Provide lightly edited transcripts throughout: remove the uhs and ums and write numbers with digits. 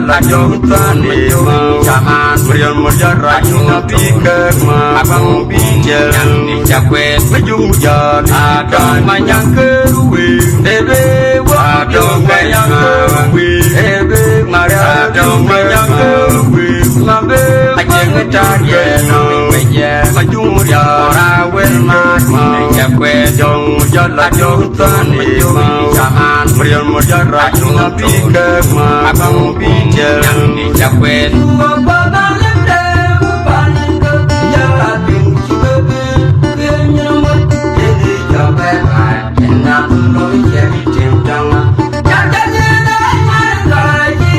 La jong tan mi ma chaman riel mo jara na bi ke ma abang bi je ni chakwe majung jar adon ma yang ke wi ebe wa dong ma yang ke wi ebe ma ra dong ma yang ke wi ma be a jeng ta ye no me ye majung jara wen ma ma chakwe jong la jong tan mi ma chaman riel mo jara na bi ke ma abang bi yang dicapai dua badan dan paling kebijakan cibebi kenyamut jadi capai enak loh jadi cinta jadi jadi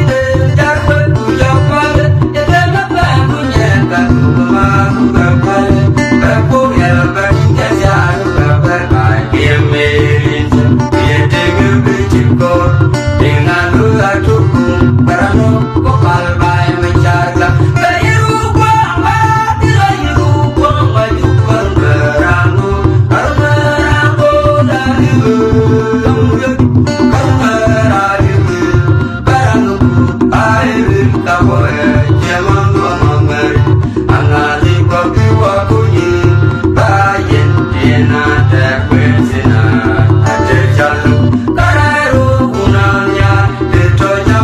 jadi berpujakan jadi lepas punya kamu kapal berpunya berjaya berbagai dia mirin dia dengan bercikor dengan luar cukup Barano kopal bay menjaga bayu kuang mati bayu kuang baju berano berano dari dari barano air kaboy jaman dua nomor angali kopi wakuyi bayen dina terpesina ada jalur kararu unanya detoja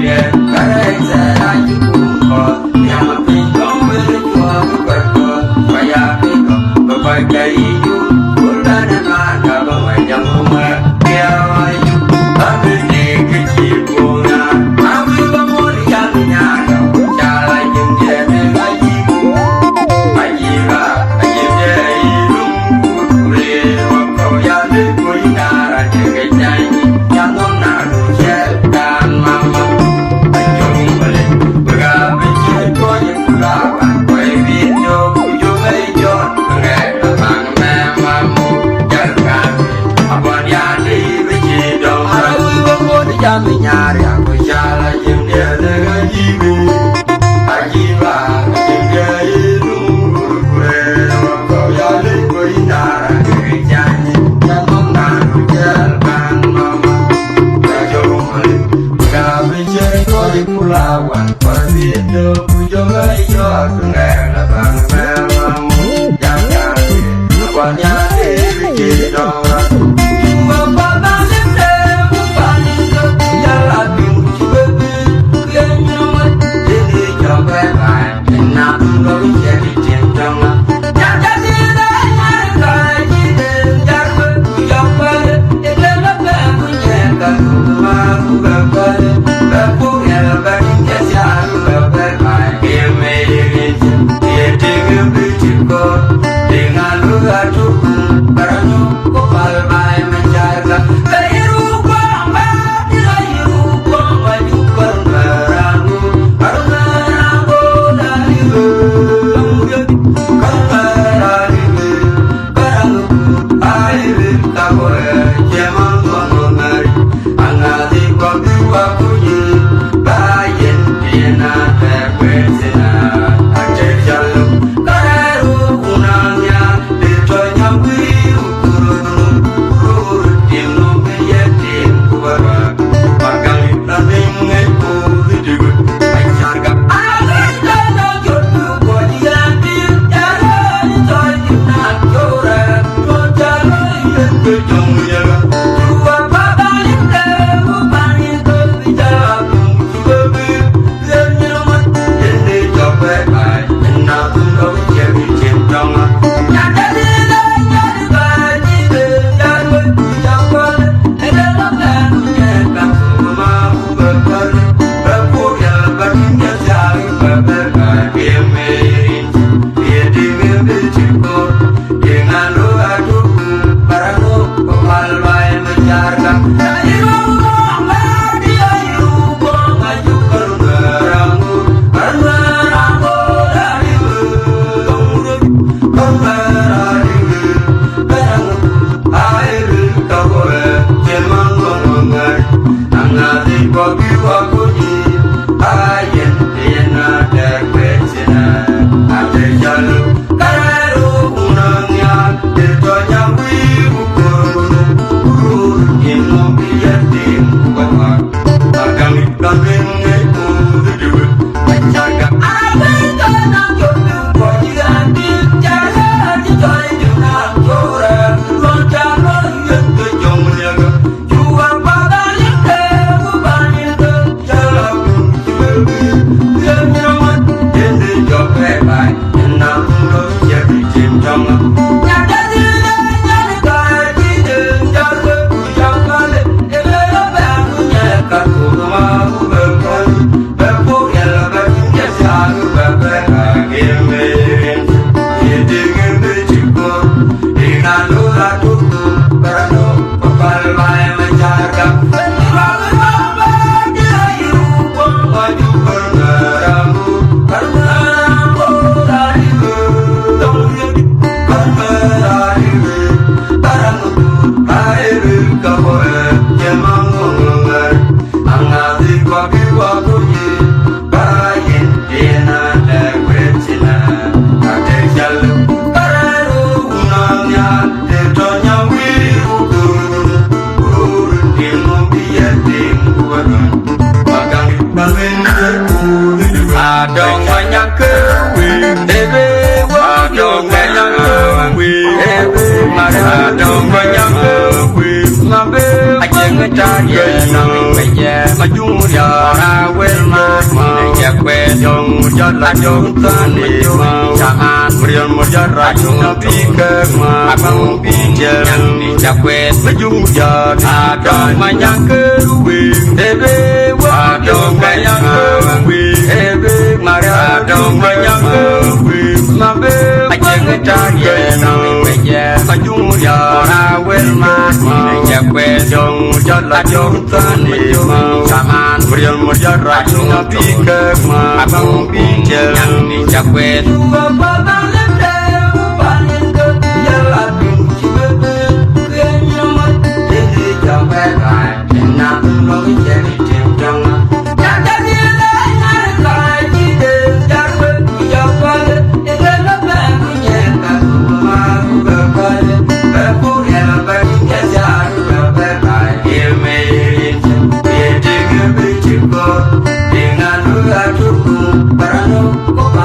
Yeah. Adong banyak kewi, adong banyak kewi, adong banyak kewi, ngabe người ta về nông về nhà mà chung giờ ra quên mà nhà quên dòng cho là dòng ta đi mà chẳng hạn riêng một giờ ra chung nó đi cơ mà không đi chờ đi nhà quên mà chung giờ à trong mà nhà cứ quỳ để về qua trong cái nhà cứ quỳ để về mà ra trong cái nhà cứ quỳ mà về anh chị người ta về nông về nhà mà chung giờ ra quên mà nhà quên dòng cho là dòng ta đi mà chẳng hạn riêng một giờ ra chung nó đi cơ mà không đi chờ đi nhà quên Barano